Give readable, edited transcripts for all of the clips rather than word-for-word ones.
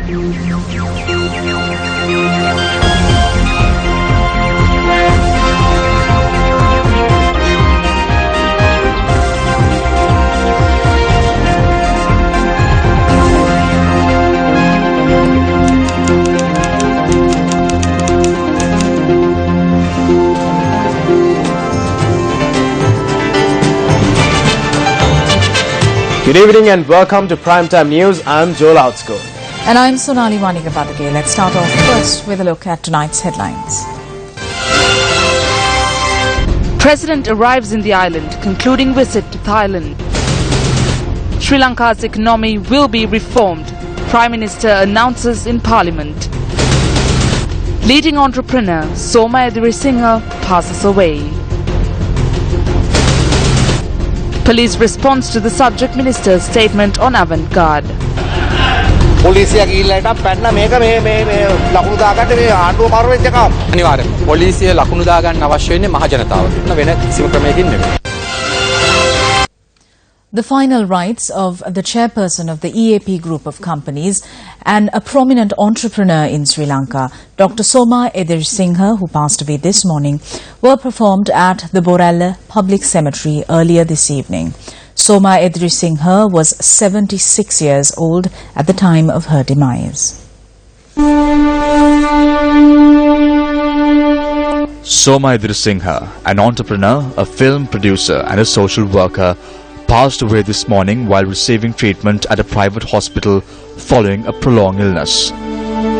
Good evening and welcome to Primetime News. I'm Joel Outsko. And I'm Sonali Wanikapatake. Let's start off first with a look at tonight's headlines. President arrives in the island, concluding visit to Thailand. Sri Lanka's economy will be reformed. Prime Minister announces in Parliament. Leading entrepreneur Soma Edirisinghe passes away. Police response to the subject minister's statement on avant-garde. පොලිසිය ගිහිල්ලා පැන්න මේක මේ ලකුණු දාගන්න මේ ආණ්ඩුව මාරු වෙච්ච එකක්. අනිවාර්යයෙන් පොලිසිය ලකුණු දාගන්න අවශ්‍ය වෙන්නේ මහ ජනතාවට. වෙන කිසිම ක්‍රමයකින් නෙවෙයි. The final rights of the chairperson of the EAP group of companies and a prominent entrepreneur in Sri Lanka, Dr. Soma Edirisinghe, who passed away this morning, were performed at the Boralla Public Cemetery earlier this evening. Soma Edirisinghe was 76 years old at the time of her demise. Soma Edirisinghe, an entrepreneur, a film producer and a social worker, passed away this morning while receiving treatment at a private hospital following a prolonged illness.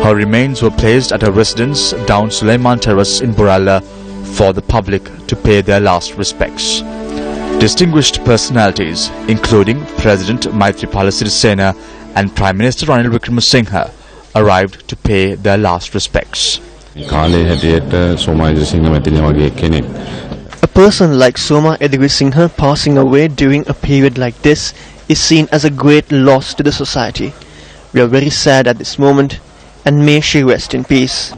Her remains were placed at her residence down Sulaiman Terrace in Boralla for the public to pay their last respects. Distinguished personalities including President Maithripala Sirisena and Prime Minister Ranil Wickremesinghe arrived to pay their last respects. A person like Soma Edirisinghe passing away during a period like this is seen as a great loss to the society. We are very sad at this moment and may she rest in peace.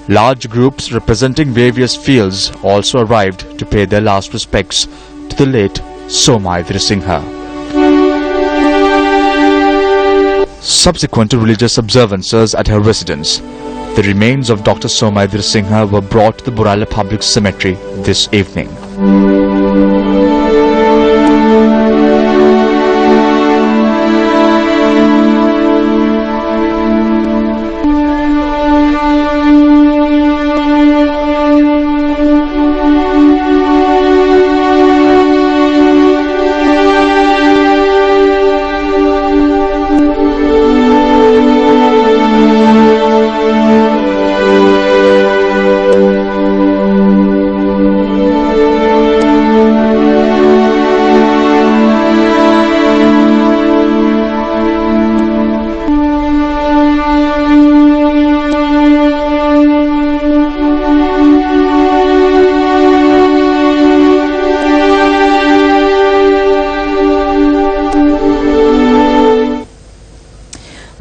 Large groups representing various fields also arrived to pay their last respects to the late Soma Edirisinghe. Subsequent to religious observances at her residence, the remains of Dr. Soma Edirisinghe were brought to the Boralla Public Cemetery this evening.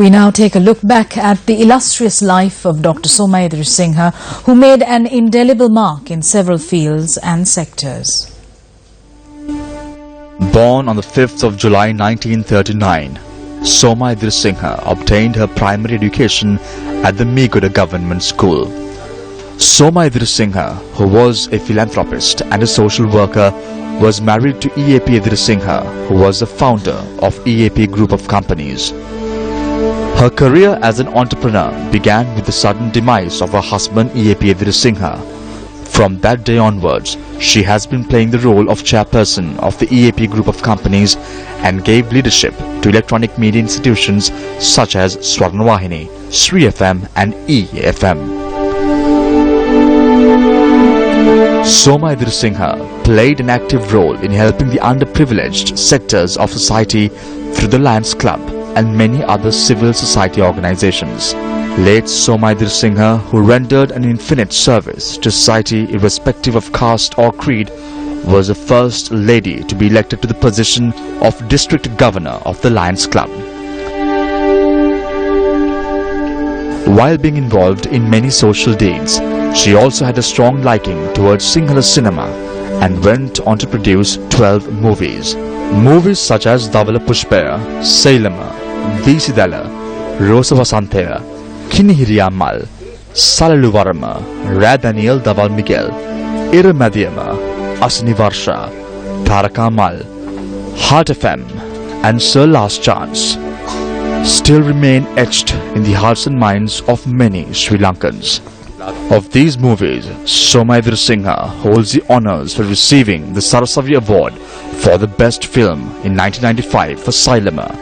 We now take a look back at the illustrious life of Dr. Soma Edirisinghe, who made an indelible mark in several fields and sectors. Born on the 5th of July 1939, Soma Edirisinghe obtained her primary education at the Megoda Government School. Soma Edirisinghe, who was a philanthropist and a social worker, was married to EAP Edirisinghe, who was the founder of EAP Group of Companies. Her career as an entrepreneur began with the sudden demise of her husband EAP Edirisinghe. From that day onwards, she has been playing the role of chairperson of the EAP Group of Companies and gave leadership to electronic media institutions such as Swarnavahini, Sri FM and EFM. Soma Edirisinghe played an active role in helping the underprivileged sectors of society through the Lions Club and many other civil society organizations. Late Soma Edirisinghe, who rendered an infinite service to society irrespective of caste or creed, was the first lady to be elected to the position of District Governor of the Lions Club. While being involved in many social deeds, she also had a strong liking towards Sinhala cinema and went on to produce 12 movies. Movies such as Davala Pushpaya, Sailama, Deesidala, Rosa Vasantaya, Kinihiriya Mal, Salalu Varma, Radaniel Daval Miguel, Iramadiyama, Asni Varsha, Taraka Mal, Heart FM, and Sir Last Chance still remain etched in the hearts and minds of many Sri Lankans. Of these movies, Somai Virasinghe holds the honours for receiving the Saraswati Award for the Best Film in 1995 for Sailama,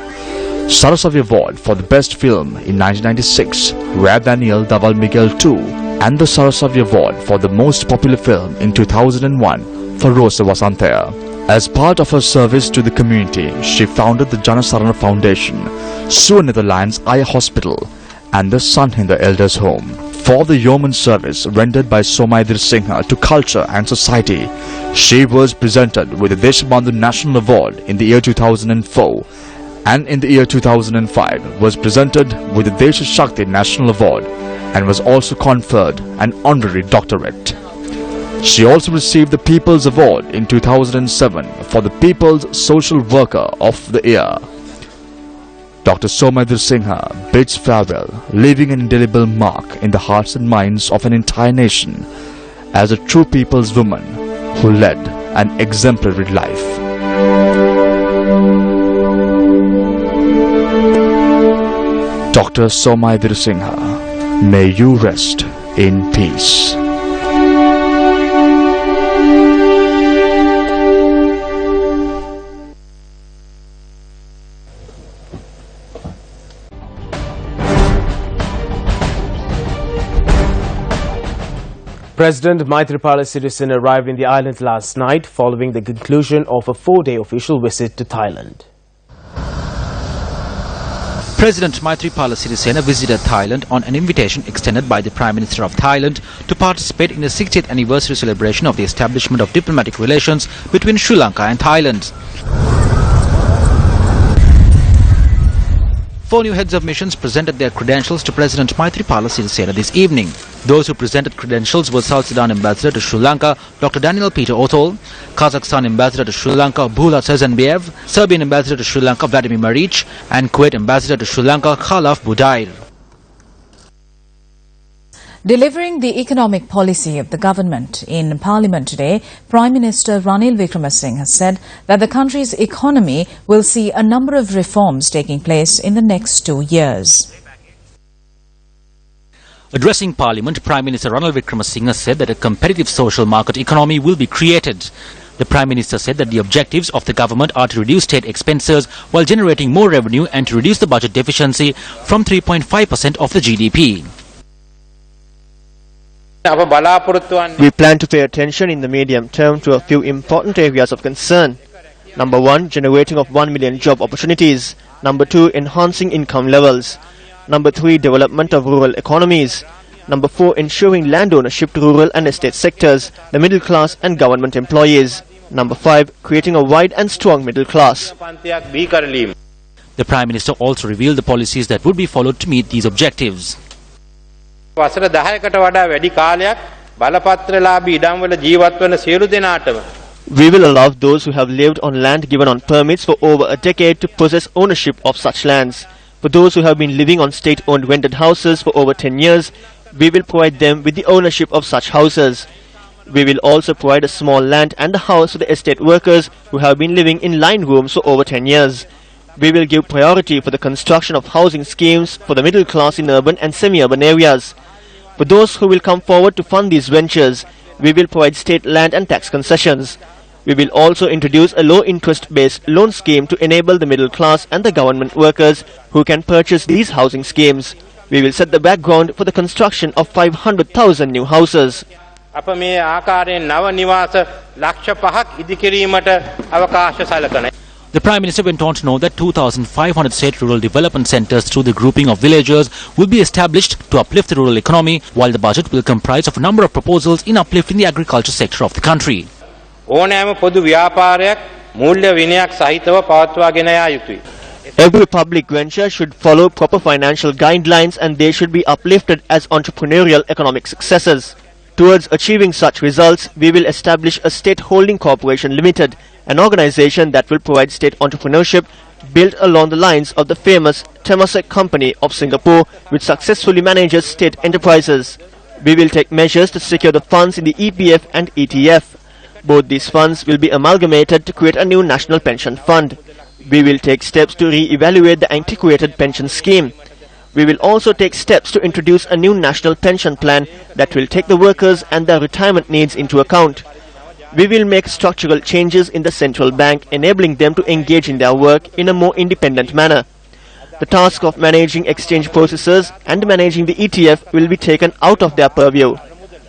Saraswati Award for the Best Film in 1996, Radaniel Daval Miguel II, and the Saraswati Award for the Most Popular Film in 2001 for Rosa Vasantaya. As part of her service to the community, she founded the Janasarana Foundation, Suwa Netherlands Eye Hospital, and the Sanhinda Elders Home. For the yeoman service rendered by Somai Virasinghe to culture and society, she was presented with the Deshbandhu National Award in the year 2004, and in the year 2005 was presented with the Desha Shakti National Award and was also conferred an honorary doctorate. She also received the People's Award in 2007 for the People's Social Worker of the Year. Dr. Somai Virasinghe bids farewell, leaving an indelible mark in the hearts and minds of an entire nation as a true people's woman who led an exemplary life. Dr. Somai Virasinghe, may you rest in peace. President Maithripala Sirisena arrived in the island last night following the conclusion of a 4-day official visit to Thailand. President Maithripala Sirisena visited Thailand on an invitation extended by the Prime Minister of Thailand to participate in the 60th anniversary celebration of the establishment of diplomatic relations between Sri Lanka and Thailand. 4 new heads of missions presented their credentials to President Maithripala Sirisena this evening. Those who presented credentials were South Sudan Ambassador to Sri Lanka, Dr. Daniel Peter Othol, Kazakhstan Ambassador to Sri Lanka, Bhula Sezanbiev, Serbian Ambassador to Sri Lanka, Vladimir Maric, and Kuwait Ambassador to Sri Lanka, Khalaf Budair. Delivering the economic policy of the government in Parliament today, Prime Minister Ranil Wickremesinghe has said that the country's economy will see a number of reforms taking place in the next 2 years. Addressing Parliament, Prime Minister Ranil Wickremesinghe said that a competitive social market economy will be created. The Prime Minister said that the objectives of the government are to reduce state expenses while generating more revenue and to reduce the budget deficiency from 3.5% of the GDP. We plan to pay attention in the medium term to a few important areas of concern. Number 1, generating of 1 million job opportunities. Number 2, enhancing income levels. Number 3, development of rural economies. Number 4, ensuring land ownership to rural and estate sectors, the middle class and government employees. Number 5, creating a wide and strong middle class. The Prime Minister also revealed the policies that would be followed to meet these objectives. වසර 10කට වඩා වැඩි කාලයක් බලපත්‍රලාභී ඉඩම්වල ජීවත් වන සියලු දෙනාටම We will allow those who have lived on land given on permits for over a decade to possess ownership of such lands. For those who have been living on state-owned rented houses for over 10 years, we will provide them with the ownership of such houses. We will also provide a small land and a house to the estate workers who have been living in line rooms for over 10 years. We will give priority for the construction of housing schemes for the middle class in urban and semi-urban areas. For those who will come forward to fund these ventures, we will provide state land and tax concessions. We will also introduce a low-interest-based loan scheme to enable the middle class and the government workers who can purchase these housing schemes. We will set the background for the construction of 500,000 new houses. අප මේ ආකාරයෙන් නව නිවාස ලක්ෂ 5ක් ඉදිකිරීමට අවකාශ සැලකන. The Prime Minister went on to know that 2,500 state rural development centres through the grouping of villagers will be established to uplift the rural economy, while the budget will comprise of a number of proposals in uplifting the agriculture sector of the country. ඕනෑම පොදු ව්‍යාපාරයක් මූල්‍ය විනයක් සහිතව පවත්වාගෙන යා යුතුයි. Every public venture should follow proper financial guidelines and they should be uplifted as entrepreneurial economic successes. Towards achieving such results, we will establish a State Holding Corporation Limited, an organization that will provide state entrepreneurship built along the lines of the famous Temasek Company of Singapore, which successfully manages state enterprises. We will take measures to secure the funds in the EPF and ETF. Both these funds will be amalgamated to create a new national pension fund. We will take steps to re-evaluate the antiquated pension scheme. We will also take steps to introduce a new national pension plan that will take the workers and their retirement needs into account. We will make structural changes in the central bank, enabling them to engage in their work in a more independent manner. The task of managing exchange processes and managing the ETF will be taken out of their purview.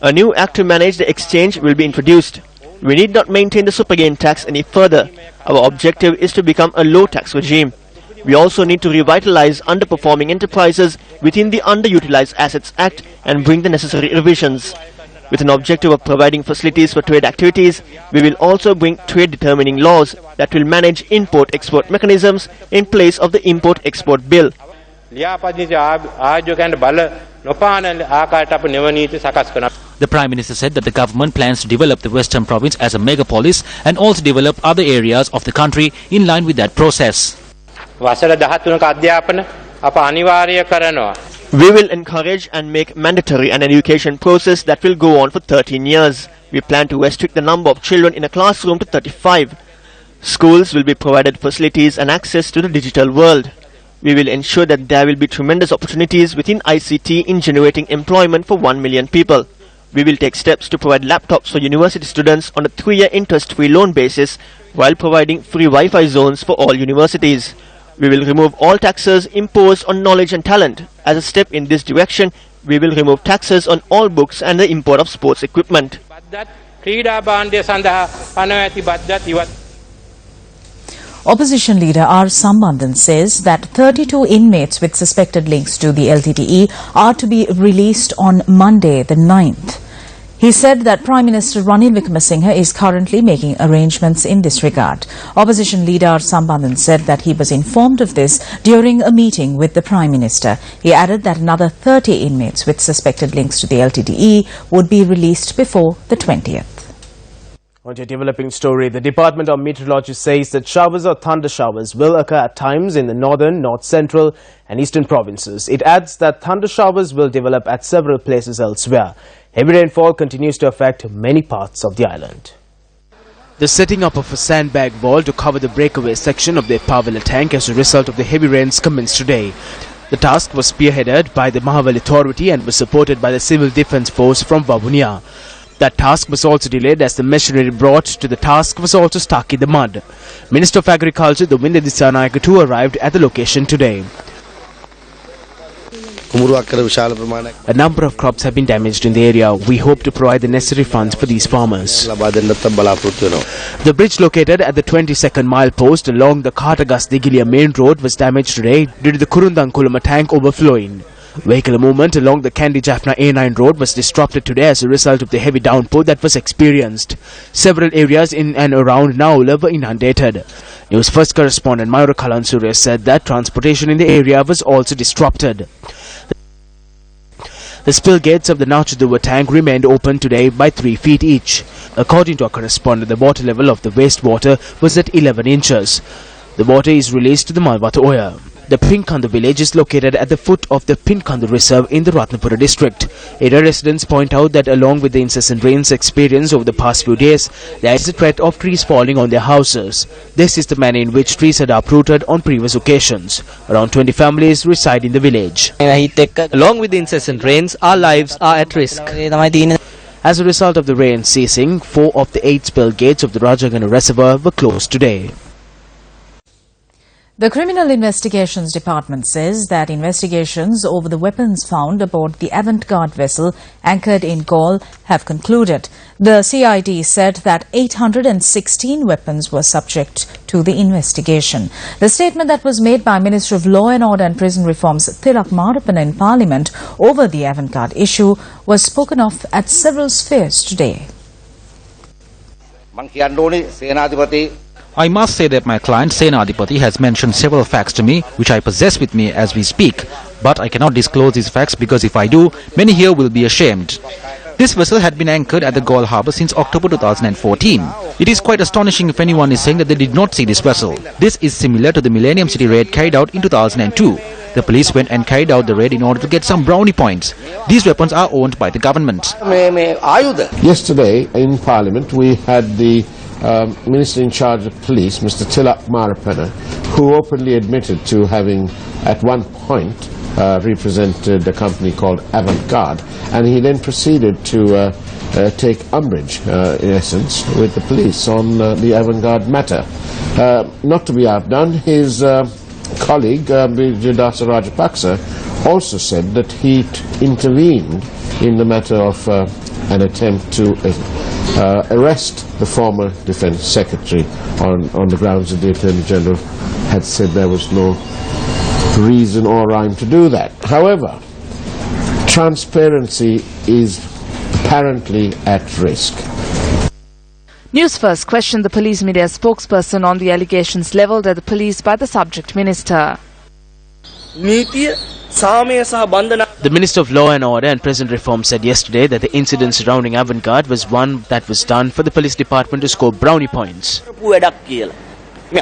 A new act to manage the exchange will be introduced. We need not maintain the supergain tax any further. Our objective is to become a low tax regime. We also need to revitalize underperforming enterprises within the Underutilized Assets Act and bring the necessary revisions. With an objective of providing facilities for trade activities, we will also bring trade determining laws that will manage import-export mechanisms in place of the Import-Export Bill. The Prime Minister said that the government plans to develop the Western Province as a megapolis and also develop other areas of the country in line with that process. We will encourage and make mandatory an education process that will go on for 13 years. We plan to restrict the number of children in a classroom to 35. Schools will be provided facilities and access to the digital world. We will ensure that there will be tremendous opportunities within ICT in generating employment for 1 million people. We will take steps to provide laptops for university students on a 3-year interest-free loan basis while providing free Wi-Fi zones for all universities. We will remove all taxes imposed on knowledge and talent. As a step in this direction, we will remove taxes on all books and the import of sports equipment. Opposition leader R. Sambandhan says that 32 inmates with suspected links to the LTTE are to be released on Monday, the 9th. He said that Prime Minister Ranil Wickremesinghe is currently making arrangements in this regard. Opposition leader R. Sambandhan said that he was informed of this during a meeting with the Prime Minister. He added that another 30 inmates with suspected links to the LTTE would be released before the 20th. On to a developing story, the Department of Meteorology says that showers or thunder showers will occur at times in the northern, north central and eastern provinces. It adds that thunder showers will develop at several places elsewhere. Heavy rainfall continues to affect many parts of the island. The setting up of a sandbag wall to cover the breakaway section of the Pavila tank as a result of the heavy rains commenced today. The task was spearheaded by the Mahawali Authority and was supported by the Civil Defence Force from Babunia. That task was also delayed as the machinery brought to the task was also stuck in the mud. Minister of Agriculture, Dawinda Dissanayake too arrived at the location today. A number of crops have been damaged in the area. We hope to provide the necessary funds for these farmers. The bridge located at the 22nd mile post along the Katagas-Digilia main road was damaged today due to the Kurundankulama tank overflowing. Vehicular movement along the Kandy Jaffna A9 road was disrupted today as a result of the heavy downpour that was experienced. Several areas in and around Naula were inundated. Newsfirst correspondent Mayura Kalansurya said that transportation in the area was also disrupted. The spill gates of the Nachaduwa tank remained open today by 3 feet each. According to our correspondent, the water level of the wastewater was at 11 inches. The water is released to the Malwata Oya. The Pinkandu village is located at the foot of the Pinkandu Reserve in the Ratnapura district. Area residents point out that along with the incessant rains experienced over the past few days, there is a threat of trees falling on their houses. This is the manner in which trees had uprooted on previous occasions. Around 20 families reside in the village. Along with the incessant rains, our lives are at risk. As a result of the rain ceasing, 4 of the 8 spill gates of the Rajagana Reservoir were closed today. The Criminal Investigations Department says that investigations over the weapons found aboard the avant-garde vessel anchored in Galle have concluded. The CID said that 816 weapons were subject to the investigation. The statement that was made by Minister of Law and Order and Prison Reforms Tilak Marapana in Parliament over the avant-garde issue was spoken of at several spheres today. I must say that my client Senadipati has mentioned several facts to me which I possess with me as we speak, but I cannot disclose these facts because if I do, many here will be ashamed. This vessel had been anchored at the Galle harbour since October 2014. It is quite astonishing if anyone is saying that they did not see this vessel. This is similar to the Millennium City raid carried out in 2002. The police went and carried out the raid in order to get some brownie points. These weapons are owned by the government. Yesterday in Parliament we had the Minister in charge of police, Mr. Tilak Marapana, who openly admitted to having at one point represented a company called Avant-Garde, and he then proceeded to take umbrage, in essence, with the police on the Avant-Garde matter. Not to be outdone, his colleague, Jidasa Rajapaksa, also said that he intervened in the matter of an attempt to arrest the former Defence Secretary on the grounds that the Attorney General had said there was no reason or rhyme to do that. However, transparency is apparently at risk. Newsfirst questioned the police media spokesperson on the allegations levelled at the police by the subject minister. The Minister of Law and Order and Prison Reform said yesterday that the incident surrounding Avant-Garde was one that was done for the police department to score brownie points. He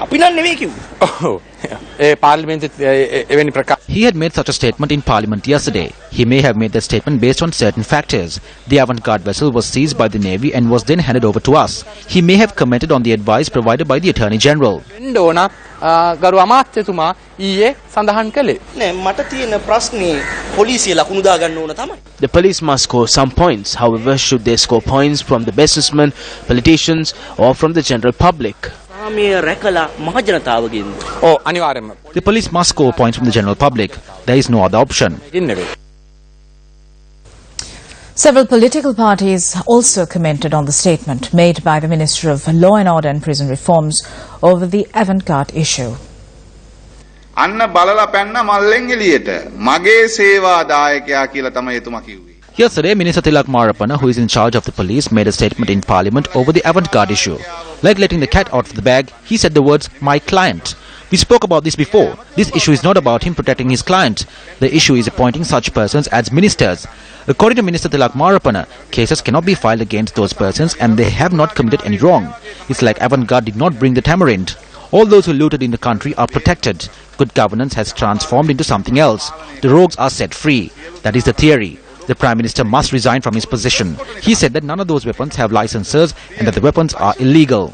had made such a statement in Parliament yesterday. He may have made that statement based on certain factors. The Avant-Garde vessel was seized by the Navy and was then handed over to us. He may have commented on the advice provided by the Attorney General. The police must score some points. However, should they score points from the businessmen, politicians or from the general public? The police must score points from the general public. There is no other option. Several political parties also commented on the statement made by the Minister of Law and Order and Prison Reforms over the Avant-Garde issue. Yesterday, Minister Tilak Marapana, who is in charge of the police, made a statement in Parliament over the Avant-Garde issue. Like letting the cat out of the bag, he said the words, "my client." We spoke about this before. This issue is not about him protecting his client. The issue is appointing such persons as ministers. According to Minister Tilak Marapana, cases cannot be filed against those persons and they have not committed any wrong. It's like Avant-Garde did not bring the tamarind. All those who looted in the country are protected. Good governance has transformed into something else. The rogues are set free. That is the theory. The Prime Minister must resign from his position. He said that none of those weapons have licenses and that the weapons are illegal.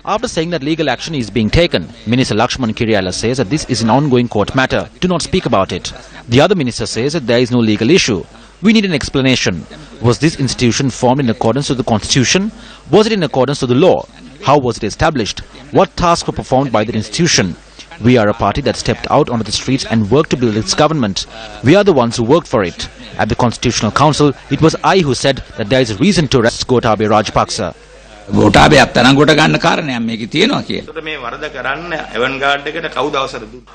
After saying that legal action is being taken, Minister Lakshman Kiriyala says that this is an ongoing court matter. Do not speak about it. The other minister says that there is no legal issue. We need an explanation. Was this institution formed in accordance to the constitution? Was it in accordance to the law? How was it established? What tasks were performed by the institution? We are a party that stepped out onto the streets and worked to build its government. We are the ones who worked for it. At the Constitutional Council, it was I who said that there is a reason to arrest Gotabaya Rajapaksa.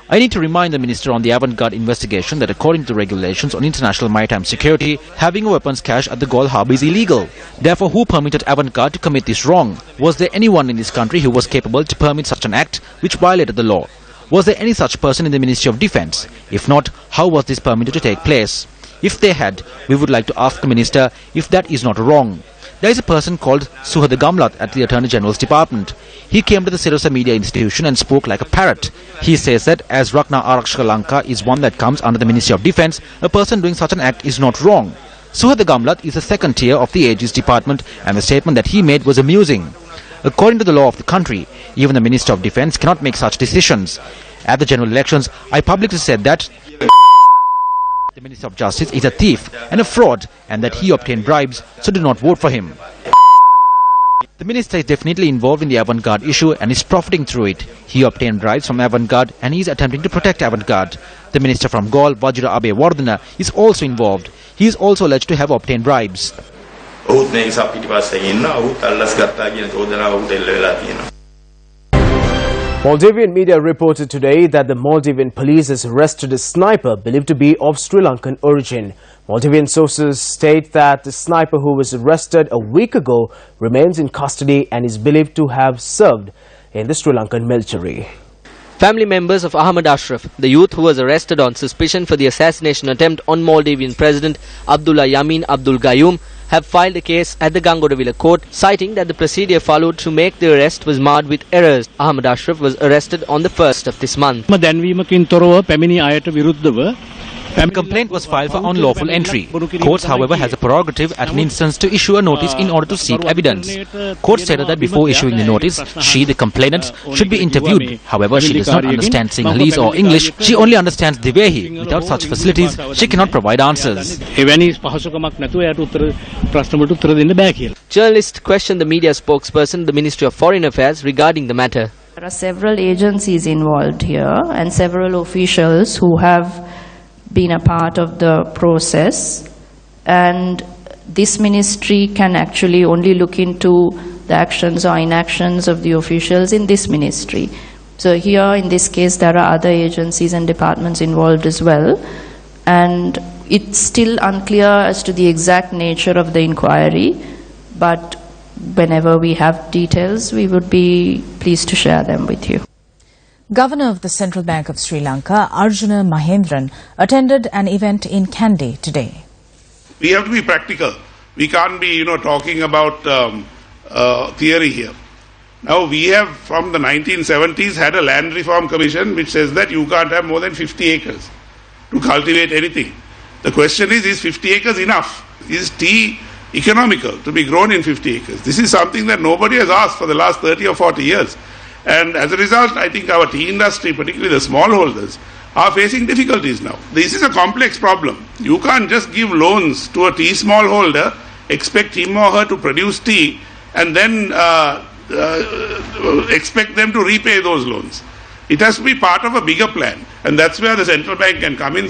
I need to remind the Minister on the Avant-Garde investigation that according to the regulations on international maritime security, having a weapons cache at the Galle harbour is illegal. Therefore, who permitted Avant-Garde to commit this wrong? Was there anyone in this country who was capable to permit such an act which violated the law? Was there any such person in the Ministry of Defence? If not, how was this permitted to take place? If they had, we would like to ask the Minister if that is not wrong. There is a person called Suhad Gamlat at the Attorney General's Department. He came to the Sirosa Media Institution and spoke like a parrot. He says that as Rakna Arakshaka Lanka is one that comes under the Ministry of Defence, a person doing such an act is not wrong. Suhad Gamlat is the second tier of the AG's department and the statement that he made was amusing. According to the law of the country, even the Minister of Defence cannot make such decisions. At the general elections, I publicly said that the Minister of Justice is a thief and a fraud and that he obtained bribes, so do not vote for him. The minister is definitely involved in the Avant-Garde issue and is profiting through it. He obtained bribes from Avant-Garde and he is attempting to protect Avant-Garde. The minister from Galle, Vajra Abe Wardana, is also involved. He is also alleged to have obtained bribes. Maldivian media reported today that the Maldivian police has arrested a sniper believed to be of Sri Lankan origin. Maldivian sources state that the sniper who was arrested a week ago remains in custody and is believed to have served in the Sri Lankan military. Family members of Ahmad Ashraf, the youth who was arrested on suspicion for the assassination attempt on Maldivian President Abdullah Yamin Abdul Gayoom, have filed a case at the Gangodavilla court, citing that the procedure followed to make the arrest was marred with errors. Ahmad Ashraf was arrested on the 1st of this month. The complaint was filed for unlawful entry. Courts, however, has a prerogative at an instance to issue a notice in order to seek evidence. Court stated that before issuing the notice, she, the complainant, should be interviewed. However, she does not understand Sinhalese or English. She only understands Divehi. Without such facilities, she cannot provide answers. Journalists questioned the media spokesperson, the Ministry of Foreign Affairs, regarding the matter. There are several agencies involved here and several officials who have been a part of the process, and this ministry can actually only look into the actions or inactions of the officials in this ministry. So here in this case there are other agencies and departments involved as well, and it's still unclear as to the exact nature of the inquiry, but whenever we have details we would be pleased to share them with you. Governor of the Central Bank of Sri Lanka, Arjuna Mahendran, attended an event in Kandy today. We have to be practical. We can't be, talking about theory here. Now, we have, from the 1970s, had a land reform commission which says that you can't have more than 50 acres to cultivate anything. The question is 50 acres enough? Is tea economical to be grown in 50 acres? This is something that nobody has asked for the last 30 or 40 years. And as a result, I think our tea industry, particularly the smallholders, are facing difficulties now. This is a complex problem. You can't just give loans to a tea smallholder, expect him or her to produce tea, and then expect them to repay those loans. It has to be part of a bigger plan, and that's where the central bank can come in.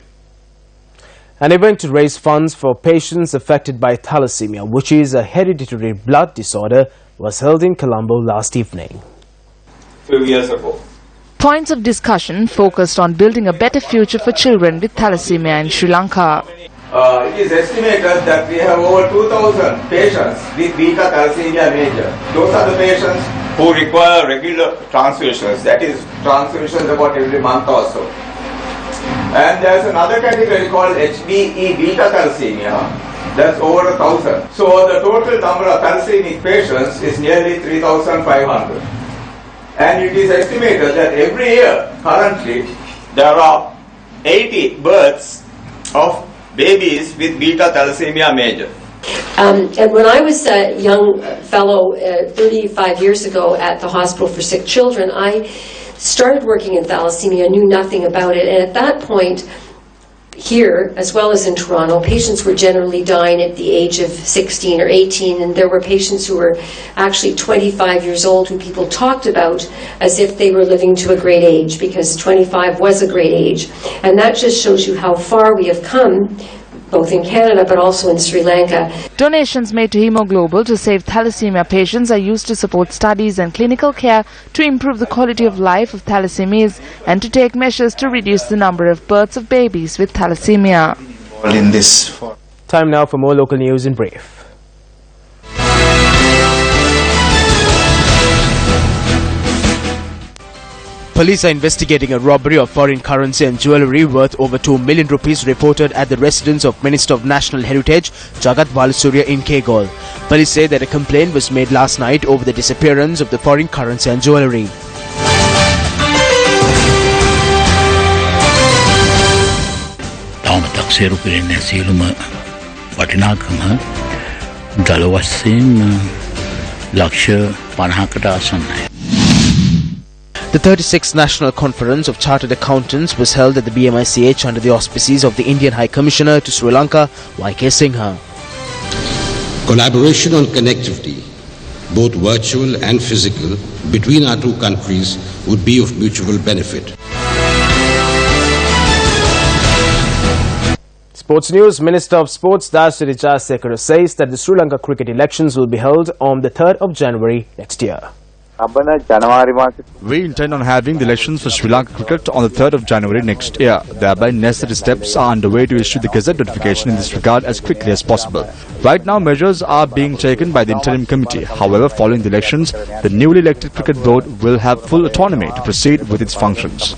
An event to raise funds for patients affected by thalassemia, which is a hereditary blood disorder, was held in Colombo last evening. Few years ago. Points of discussion focused on building a better future for children with thalassemia in Sri Lanka. It is estimated that we have over 2,000 patients with beta thalassemia major. Those are the patients who require regular transfusions, that is transfusions about every month or so. And there is another category called HBE beta thalassemia, that's over 1,000. So the total number of thalassemic patients is nearly 3,500. And it is estimated that every year, currently, there are 80 births of babies with beta thalassemia major. And when I was a young fellow 35 years ago at the Hospital for Sick Children, I started working in thalassemia, knew nothing about it, and at that point, here, as well as in Toronto, patients were generally dying at the age of 16 or 18, and there were patients who were actually 25 years old who people talked about as if they were living to a great age, because 25 was a great age. And that just shows you how far we have come, both in Canada but also in Sri Lanka. Donations made to Hemoglobal to save thalassemia patients are used to support studies and clinical care to improve the quality of life of thalassemies and to take measures to reduce the number of births of babies with thalassemia. Time now for more local news in brief. Police are investigating a robbery of foreign currency and jewellery worth over 2 million rupees reported at the residence of Minister of National Heritage, Jagat Balasuriya in Kegol. Police say that a complaint was made last night over the disappearance of the foreign currency and jewellery. The 36th National Conference of Chartered Accountants was held at the BMICH under the auspices of the Indian High Commissioner to Sri Lanka, Y.K. Singha. Collaboration on connectivity, both virtual and physical, between our two countries would be of mutual benefit. Sports news. Minister of Sports Dashri Jayasekara says that the Sri Lanka cricket elections will be held on the 3rd of January next year. We intend on having the elections for Sri Lanka cricket on the 3rd of January next year. Thereby, necessary steps are underway to issue the Gazette notification in this regard as quickly as possible. Right now, measures are being taken by the interim committee. However, following the elections, the newly elected cricket board will have full autonomy to proceed with its functions.